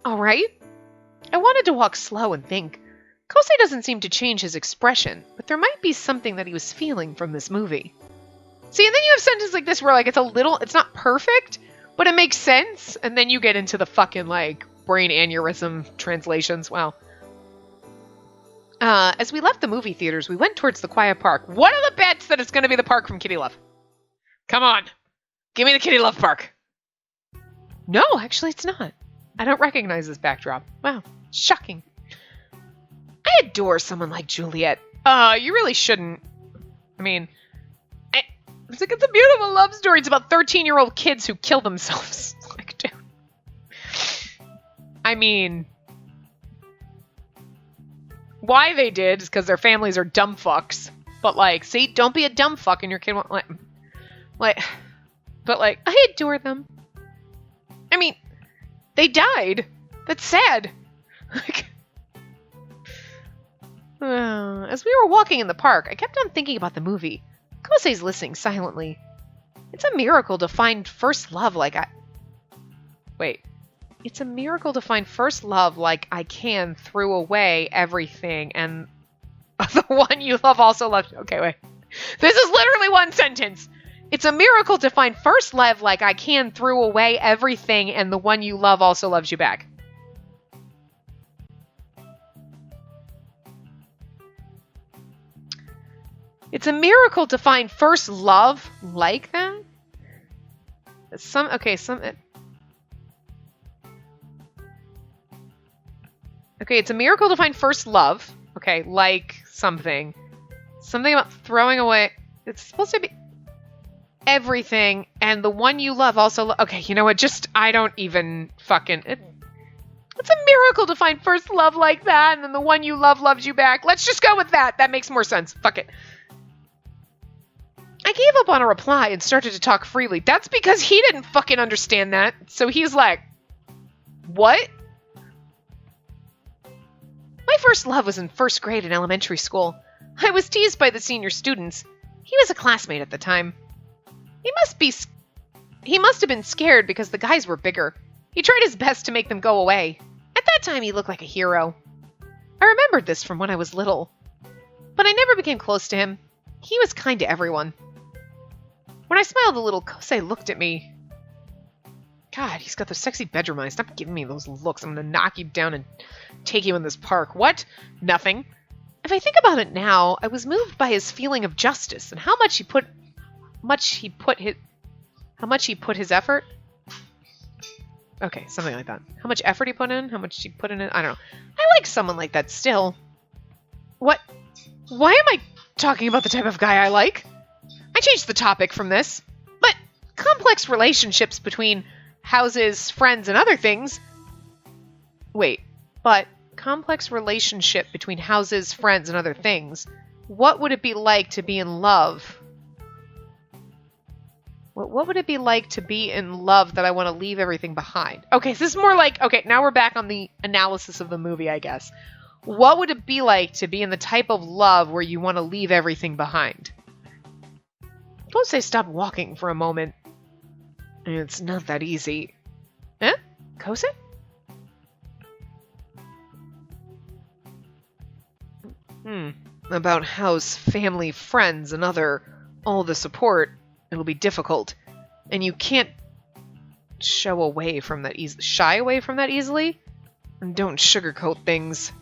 Speaker 1: Alright. I wanted to walk slow and think. Kosei doesn't seem to change his expression, but there might be something that he was feeling from this movie. See, and then you have sentences like this where, like, it's not perfect, but it makes sense, and then you get into the fucking, like, brain aneurysm translations. Wow. As we left the movie theaters, we went towards the quiet park. What are the bets that it's going to be the park from Kitty Love? Come on. Give me the Kitty Love park. No, actually, it's not. I don't recognize this backdrop. Wow, shocking. I adore someone like Juliet. You really shouldn't. I mean, it's like, it's a beautiful love story. It's about 13-year-old kids who kill themselves. Like, dude. I mean, why they did is because their families are dumb fucks. But, like, see, don't be a dumb fuck and your kid won't, but, I adore them. I mean, they died. That's sad. Like, as we were walking in the park, I kept on thinking about the movie. Kosei's listening silently. It's a miracle to find first love like I... Wait. It's a miracle to find first love like I can threw away everything and the one you love also loves... Okay, wait. This is literally one sentence. It's a miracle to find first love like I can threw away everything and the one you love also loves you back. It's a miracle to find first love like that? Okay, it's a miracle to find first love. Okay, like something. Something about throwing away. It's supposed to be everything, and the one you love also... Okay, you know what? Just, I don't even fucking... It's a miracle to find first love like that, and then the one you love loves you back. Let's just go with that. That makes more sense. Fuck it. I gave up on a reply and started to talk freely. That's because he didn't fucking understand that. So he's like, what? My first love was in first grade in elementary school. I was teased by the senior students. He was a classmate at the time. He must have been scared because the guys were bigger. He tried his best to make them go away. At that time, he looked like a hero. I remembered this from when I was little. But I never became close to him. He was kind to everyone. When I smiled a little, Kosei looked at me. God, he's got those sexy bedroom eyes. Stop giving me those looks. I'm going to knock you down and take you in this park. What? Nothing. If I think about it now, I was moved by his feeling of justice and how much he put his effort. Okay, something like that. How much effort he put in? How much he put in it? I don't know. I like someone like that still. What? Why am I talking about the type of guy I like? I changed the topic from this. But complex relationships between houses, friends, and other things... Wait, but complex relationship between houses, friends, and other things. What would it be like to be in love? What would it be like to be in love that I want to leave everything behind? Okay, so this is more like... Okay, now we're back on the analysis of the movie, I guess. What would it be like to be in the type of love where you want to leave everything behind? Kosei stopped walking for a moment. It's not that easy. Eh? Kosei? About house, family, friends, and all the support, it'll be difficult. And you can't shy away from that easily. And don't sugarcoat things.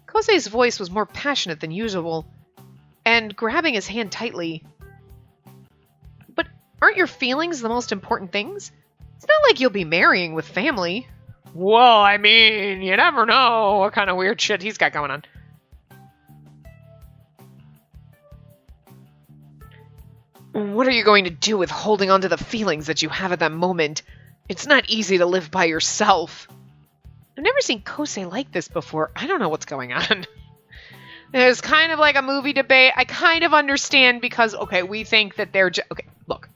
Speaker 1: Kosei's voice was more passionate than usual, and grabbing his hand tightly. But aren't your feelings the most important things? It's not like you'll be marrying with family. Well, I mean, you never know what kind of weird shit he's got going on. What are you going to do with holding on to the feelings that you have at that moment? It's not easy to live by yourself. I've never seen Kosei like this before. I don't know what's going on. There's kind of like a movie debate. I kind of understand because, okay, we think that they're just... Okay, look.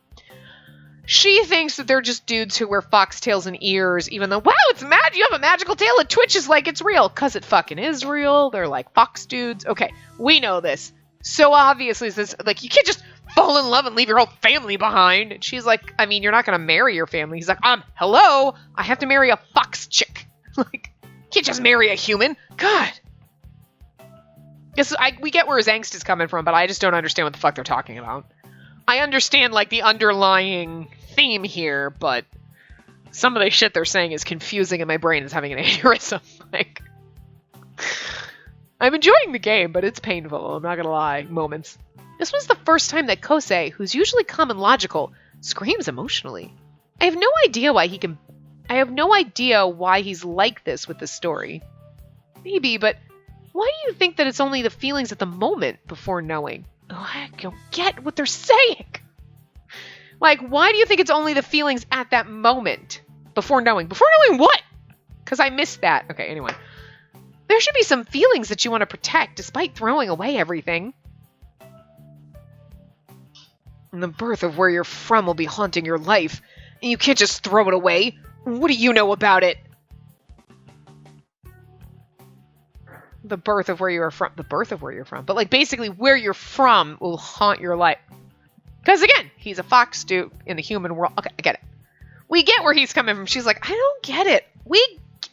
Speaker 1: She thinks that they're just dudes who wear foxtails and ears, even though, wow, it's mad. You have a magical tail. It twitches like it's real. Because it fucking is real. They're like fox dudes. Okay, we know this. So obviously, this, like, you can't just fall in love and leave your whole family behind. And she's like, I mean, you're not going to marry your family. He's like, hello? I have to marry a fox chick. Like, you can't just marry a human. God. Yes, we get where his angst is coming from, but I just don't understand what the fuck they're talking about. I understand, like, the underlying theme here, but some of the shit they're saying is confusing and my brain is having an aneurysm. Like, I'm enjoying the game, but it's painful, I'm not gonna lie, moments. This was the first time that Kosei, who's usually calm and logical, screams emotionally. I have no idea why he can I have no idea why he's like this with the story. Maybe, but why do you think that it's only the feelings at the moment before knowing? Oh, I don't get what they're saying. Like, why do you think it's only the feelings at that moment before knowing? Before knowing what? Because I missed that. Okay, anyway. There should be some feelings that you want to protect despite throwing away everything. And the birth of where you're from will be haunting your life. And you can't just throw it away. What do you know about it? The birth of where you're from. The birth of where you're from. But, like, basically, where you're from will haunt your life. Because, again, he's a fox dude in the human world. Okay, I get it. We get where he's coming from. She's like, I don't get it.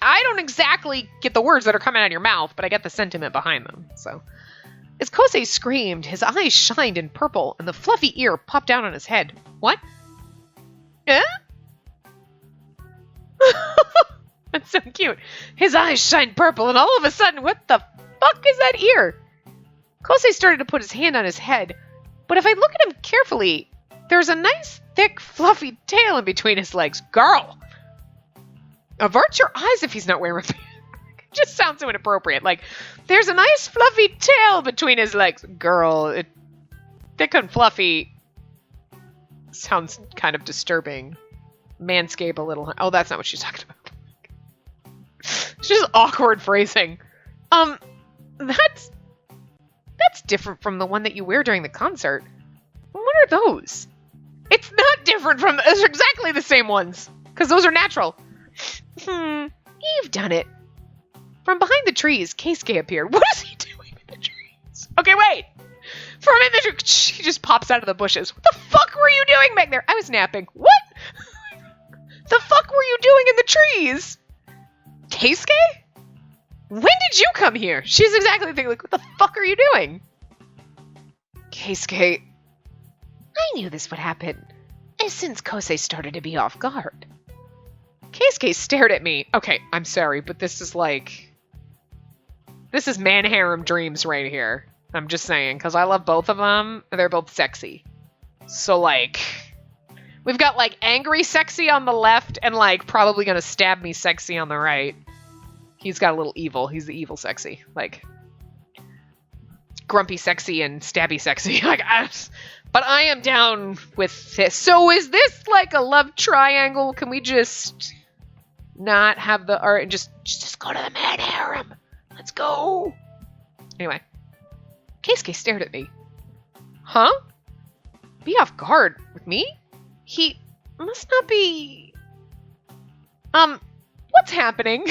Speaker 1: I don't exactly get the words that are coming out of your mouth, but I get the sentiment behind them. So, as Kosei screamed, his eyes shined in purple, and the fluffy ear popped down on his head. What? Eh? That's so cute. His eyes shined purple, and all of a sudden, what the fuck is that ear? Kosei started to put his hand on his head, but if I look at him carefully, there's a nice, thick, fluffy tail in between his legs. Girl! Avert your eyes if he's not wearing a... It just sounds so inappropriate. Like, there's a nice, fluffy tail between his legs. Girl, thick and fluffy sounds kind of disturbing. Manscape a little... Oh, that's not what she's talking about. It's just awkward phrasing. That's different from the one that you wear during the concert. What are those? It's not different from... Those are exactly the same ones. Because those are natural. You've done it. From behind the trees, Keisuke appeared. What is he doing in the trees? Okay, wait. From in the trees... He just pops out of the bushes. What the fuck were you doing back there? I was napping. What? The fuck were you doing in the trees? Keisuke? When did you come here? She's exactly thinking, like, what the fuck are you doing? Keisuke, I knew this would happen, since Kosei started to be off guard. Keisuke stared at me. Okay, I'm sorry, but this is like... This is man harem dreams right here. I'm just saying, because I love both of them, and they're both sexy. So, like... We've got, like, angry sexy on the left, and, like, probably gonna stab me sexy on the right. He's got a little evil. He's the evil sexy. Like, grumpy sexy and stabby sexy. Like, but I am down with this. So is this, like, a love triangle? Can we just not have the art and just go to the man harem? Let's go. Anyway. Keisuke stared at me. Huh? Be off guard with me? He must not be... what's happening?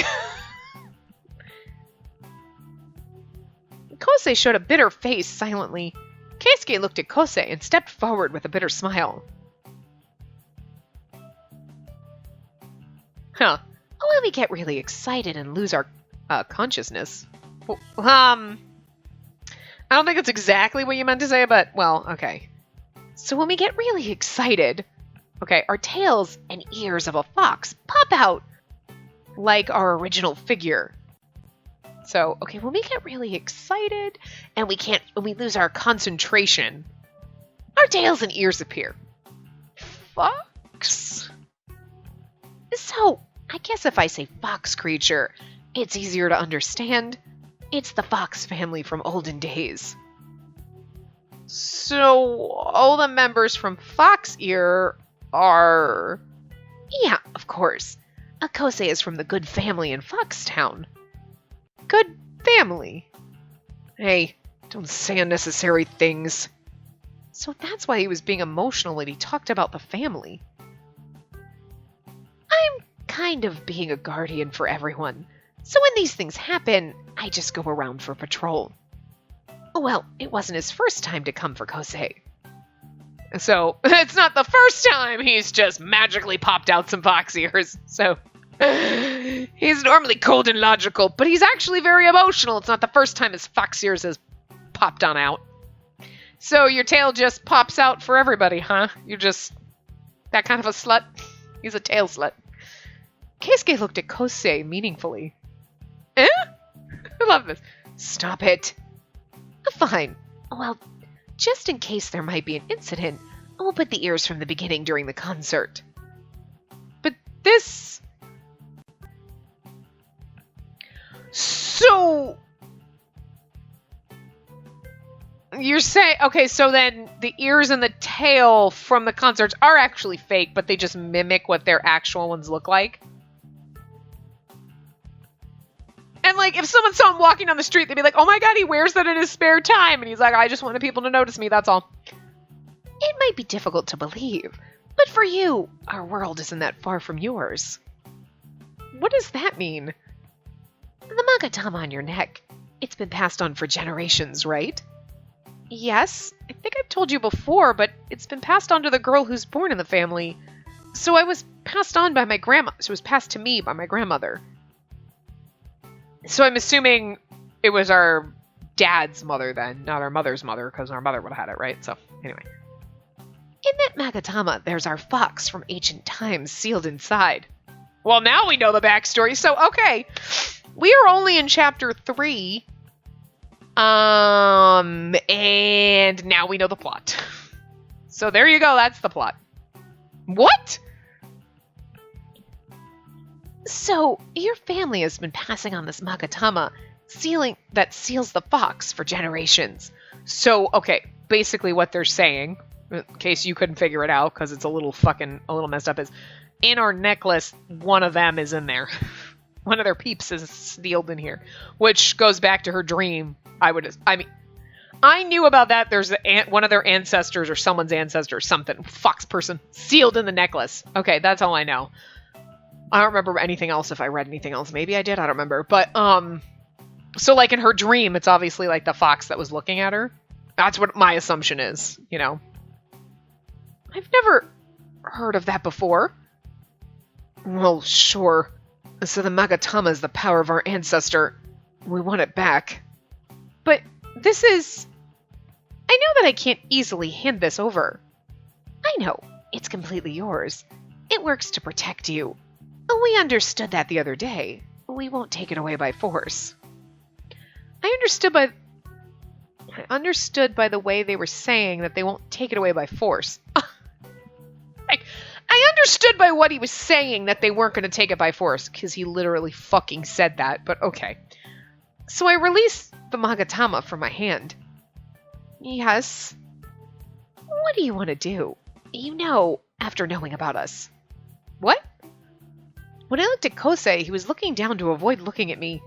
Speaker 1: Kosei showed a bitter face silently. Keisuke looked at Kosei and stepped forward with a bitter smile. Huh. Let me get really excited and lose our consciousness. Well, I don't think that's exactly what you meant to say, but, well, okay. So when we get really excited... Okay, our tails and ears of a fox pop out like our original figure. So, okay, when we get really excited and when we lose our concentration, our tails and ears appear. Fox? So, I guess if I say fox creature, it's easier to understand. It's the fox family from olden days. So, all the members from Fox Ear are... Yeah, of course. Kosei is from the good family in Foxtown. Good family. Hey, don't say unnecessary things. So that's why he was being emotional when he talked about the family. I'm kind of being a guardian for everyone. So when these things happen, I just go around for patrol. Well, it wasn't his first time to come for Kosei. So, it's not the first time he's just magically popped out some fox ears. So, he's normally cold and logical, but he's actually very emotional. It's not the first time his fox ears has popped on out. So, your tail just pops out for everybody, huh? You're just that kind of a slut? He's a tail slut. Keisuke looked at Kosei meaningfully. Eh? I love this. Stop it. Fine. Well, just in case there might be an incident, I'll put the ears from the beginning during the concert. But this So you're saying, okay, so then the ears and the tail from the concerts are actually fake, but they just mimic what their actual ones look like? And, like, if someone saw him walking down the street, they'd be like, oh my god, he wears that in his spare time. And he's like, I just wanted people to notice me, that's all. It might be difficult to believe, but for you, our world isn't that far from yours. What does that mean? The magatama on your neck. It's been passed on for generations, right? Yes, I think I've told you before, but it's been passed on to the girl who's born in the family. So I was passed on by my grandma. So it was passed to me by my grandmother. So I'm assuming it was our dad's mother then, not our mother's mother, because our mother would have had it, right? So, anyway. In that magatama, there's our fox from ancient times sealed inside. Well, now we know the backstory, so okay. We are only in chapter 3. And now we know the plot. So there you go, that's the plot. What? So, your family has been passing on this magatama that seals the fox for generations. So, okay, basically what they're saying, in case you couldn't figure it out, because it's a little messed up, is in our necklace, one of them is in there. One of their peeps is sealed in here, which goes back to her dream. I knew about that. There's one of their ancestors or someone's ancestor, something, fox person, sealed in the necklace. Okay, that's all I know. I don't remember anything else if I read anything else. Maybe I did, I don't remember. But, so like in her dream, it's obviously like the fox that was looking at her. That's what my assumption is, you know. I've never heard of that before. Well, sure. So the magatama is the power of our ancestor. We want it back. But this is... I know that I can't easily hand this over. I know. It's completely yours. It works to protect you. We understood that the other day. We won't take it away by force. I understood by the way they were saying that they won't take it away by force. I understood by what he was saying that they weren't going to take it by force, because he literally fucking said that, but okay. So I released the magatama from my hand. Yes. What do you want to do? You know, after knowing about us. What? When I looked at Kosei, he was looking down to avoid looking at me.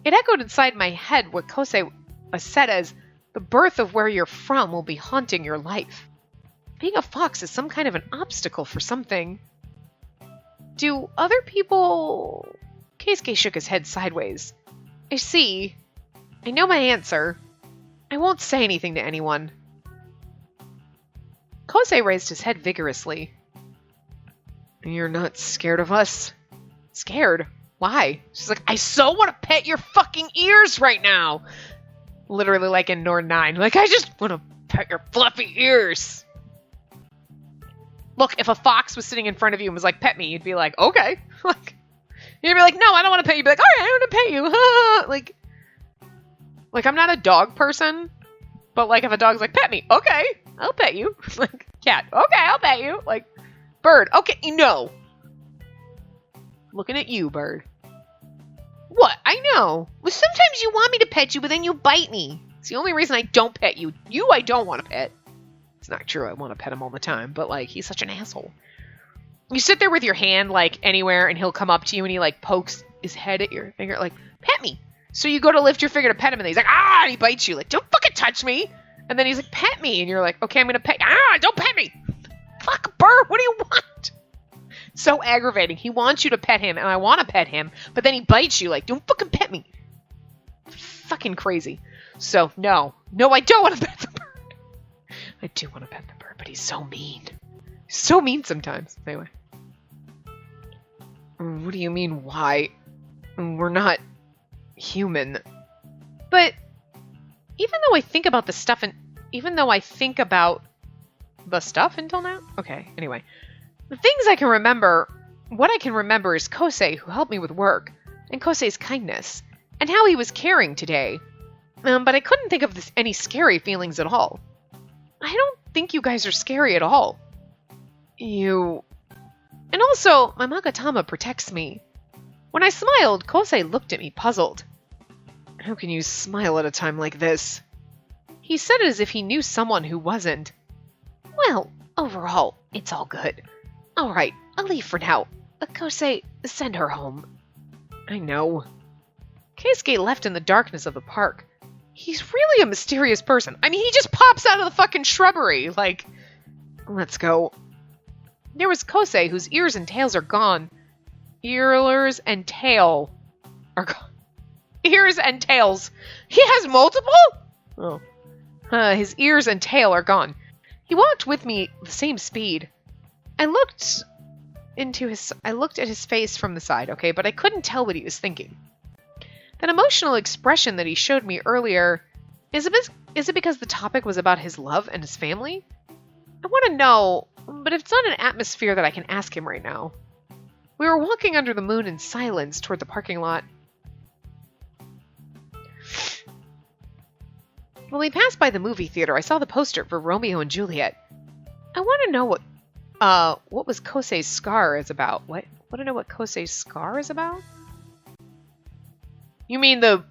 Speaker 1: It echoed inside my head what Kosei said as, the birth of where you're from will be haunting your life. Being a fox is some kind of an obstacle for something. Do other people... Keisuke shook his head sideways. I see. I know my answer. I won't say anything to anyone. Kosei raised his head vigorously. You're not scared of us? Scared? Why? She's like, I so want to pet your fucking ears right now! Literally like in Nord 9. Like, I just want to pet your fluffy ears! Look, if a fox was sitting in front of you and was like, pet me, you'd be like, okay. Like, you'd be like, no, I don't want to pet you. You'd be like, alright, I don't want to pet you. Like, I'm not a dog person, but like, if a dog's like, pet me, okay, I'll pet you. Like, cat, okay, I'll pet you. Like, bird, okay, no. Looking at you, bird. What? I know. Well, sometimes you want me to pet you, but then you bite me. It's the only reason I don't pet you. You, I don't want to pet. It's not true. I want to pet him all the time, but like, he's such an asshole. You sit there with your hand like anywhere, and he'll come up to you and he like pokes his head at your finger, like, pet me. So you go to lift your finger to pet him, and he's like, ah, and he bites you, like, don't fucking touch me. And then he's like, pet me, and you're like, okay, I'm gonna pet you. Ah, don't pet me. Fuck, bird, what do you want? So aggravating. He wants you to pet him, and I want to pet him, but then he bites you, like, don't fucking pet me. Fucking crazy. So, no, I don't want to pet the bird. I do want to pet the bird, but he's so mean. So mean sometimes. Anyway. What do you mean, why? We're not human. But even though I think about the stuff until now? Okay, anyway. The things I can remember, what I can remember is Kosei, who helped me with work, and Kosei's kindness, and how he was caring today. But I couldn't think of any scary feelings at all. I don't think you guys are scary at all. And also, my magatama protects me. When I smiled, Kosei looked at me puzzled. How can you smile at a time like this? He said it as if he knew someone who wasn't. Well, overall, it's all good. All right, I'll leave for now. Kosei, send her home. I know. Keisuke left in the darkness of the park. He's really a mysterious person. I mean, he just pops out of the fucking shrubbery. Like, let's go. There was Kosei, whose ears and tails are gone. Ears and tail are gone. Ears and tails. He has multiple? Oh. His ears and tail are gone. He walked with me the same speed. I looked at his face from the side, okay, but I couldn't tell what he was thinking. That emotional expression that he showed me earlier, is it because the topic was about his love and his family? I want to know, but it's not an atmosphere that I can ask him right now. We were walking under the moon in silence toward the parking lot. When we passed by the movie theater, I saw the poster for Romeo and Juliet. I want to know what was Kosei's scar is about. What? Want to know what Kosei's scar is about? You mean the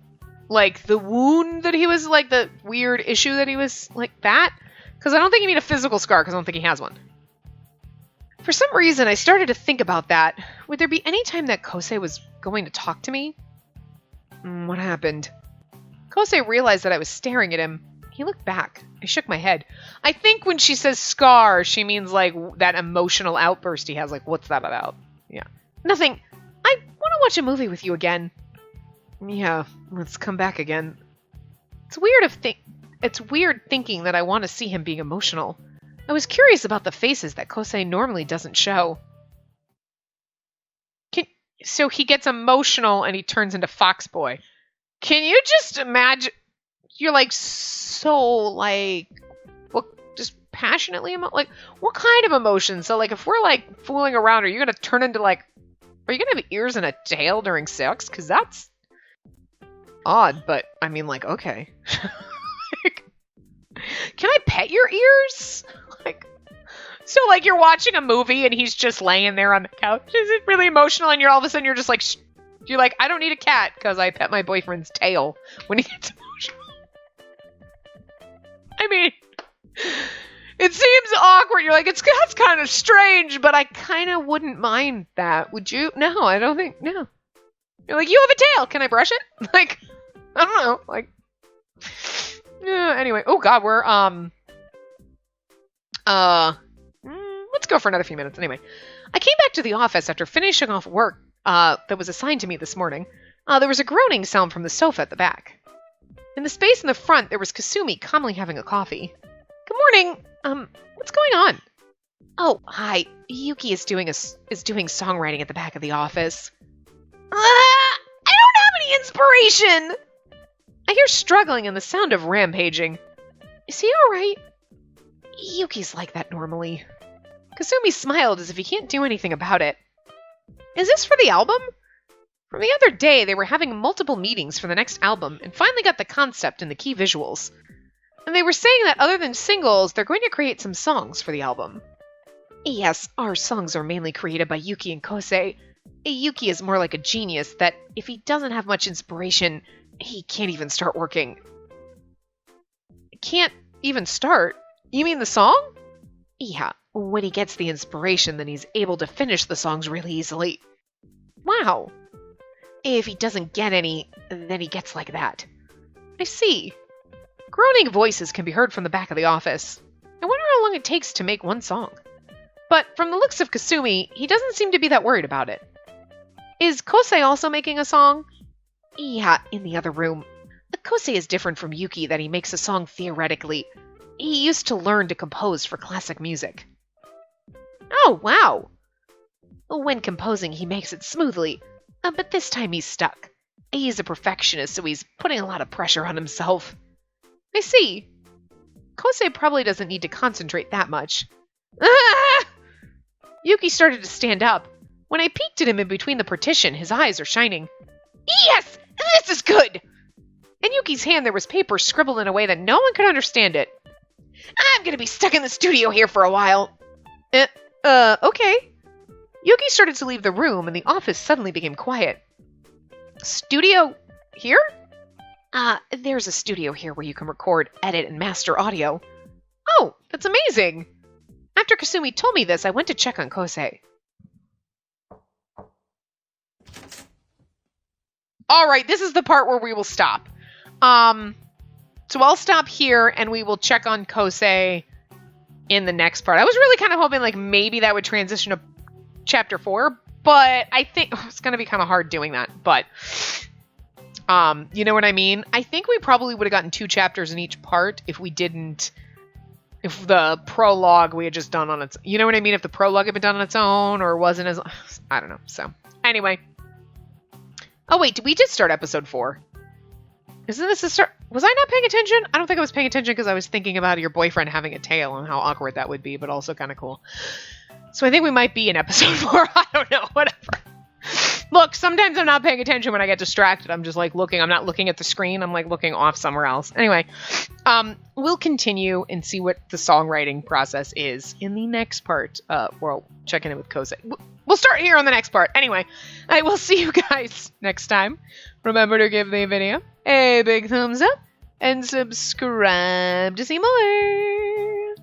Speaker 1: wound that he was, like, the weird issue that he was, like, that? Because I don't think you mean a physical scar, because I don't think he has one. For some reason, I started to think about that. Would there be any time that Kosei was going to talk to me? What happened? Kosei realized that I was staring at him. He looked back. I shook my head. I think when she says scar, she means, like, that emotional outburst he has. Like, what's that about? Yeah. Nothing. I want to watch a movie with you again. Yeah, let's come back again. It's weird thinking that I want to see him being emotional. I was curious about the faces that Kosei normally doesn't show. So he gets emotional and he turns into Fox Boy. Can you just imagine? You're like just passionately like, what kind of emotion? So like, if we're like fooling around, are you gonna turn into like, are you gonna have ears and a tail during sex? Because that's odd, but I mean, like, okay. Can I pet your ears? Like, so like you're watching a movie and he's just laying there on the couch. Is it really emotional? And you're all of a sudden you're just like, you're like, I don't need a cat because I pet my boyfriend's tail when he gets emotional. I mean, it seems awkward. You're like, that's kind of strange, but I kind of wouldn't mind that. Would you? No, I don't think. No. You're like, you have a tail. Can I brush it? Like, I don't know. Like, anyway. Oh God, we're let's go for another few minutes. Anyway, I came back to the office after finishing off work that was assigned to me this morning. There was a groaning sound from the sofa at the back. In the space in the front, there was Kasumi calmly having a coffee. Good morning. What's going on? Oh, hi. Yuki is doing songwriting at the back of the office. I don't have any inspiration. I hear struggling and the sound of rampaging. Is he all right? Yuki's like that normally. Kasumi smiled as if he can't do anything about it. Is this for the album? From the other day, they were having multiple meetings for the next album and finally got the concept and the key visuals. And they were saying that other than singles, they're going to create some songs for the album. Yes, our songs are mainly created by Yuki and Kosei. Yuki is more like a genius that if he doesn't have much inspiration, he can't even start working. Can't even start? You mean the song? Yeah, when he gets the inspiration, then he's able to finish the songs really easily. Wow. If he doesn't get any, then he gets like that. I see. Groaning voices can be heard from the back of the office. I wonder how long it takes to make one song. But from the looks of Kasumi, he doesn't seem to be that worried about it. Is Kosei also making a song? Yeah, in the other room. Kosei is different from Yuki that he makes a song theoretically. He used to learn to compose for classic music. Oh, wow. When composing, he makes it smoothly. But this time he's stuck. He's a perfectionist, so he's putting a lot of pressure on himself. I see. Kosei probably doesn't need to concentrate that much. Ah! Yuki started to stand up. When I peeked at him in between the partition, his eyes are shining. Yes! This is good! In Yuki's hand there was paper scribbled in a way that no one could understand it. I'm gonna be stuck in the studio here for a while. Okay. Yuki started to leave the room and the office suddenly became quiet. Studio here? There's a studio here where you can record, edit, and master audio. Oh, that's amazing! After Kasumi told me this, I went to check on Kosei. Alright, this is the part where we will stop. So I'll stop here, and we will check on Kosei in the next part. I was really kind of hoping, like, maybe that would transition to Chapter 4, but I think it's going to be kind of hard doing that, but... you know what I mean? I think we probably would have gotten 2 chapters in each part if the prologue we had just done on its... You know what I mean? If the prologue had been done on its own or wasn't as... I don't know. So, anyway. Oh, wait. Did we just start episode 4? Isn't this the start? Was I not paying attention? I don't think I was paying attention because I was thinking about your boyfriend having a tail and how awkward that would be, but also kind of cool. So I think we might be in episode 4. I don't know. Whatever. Look, sometimes I'm not paying attention when I get distracted. I'm just like looking. I'm not looking at the screen. I'm like looking off somewhere else. Anyway, we'll continue and see what the songwriting process is in the next part. We'll check in with Kosei. We'll start here on the next part. Anyway, I will see you guys next time. Remember to give the video a big thumbs up and subscribe to see more.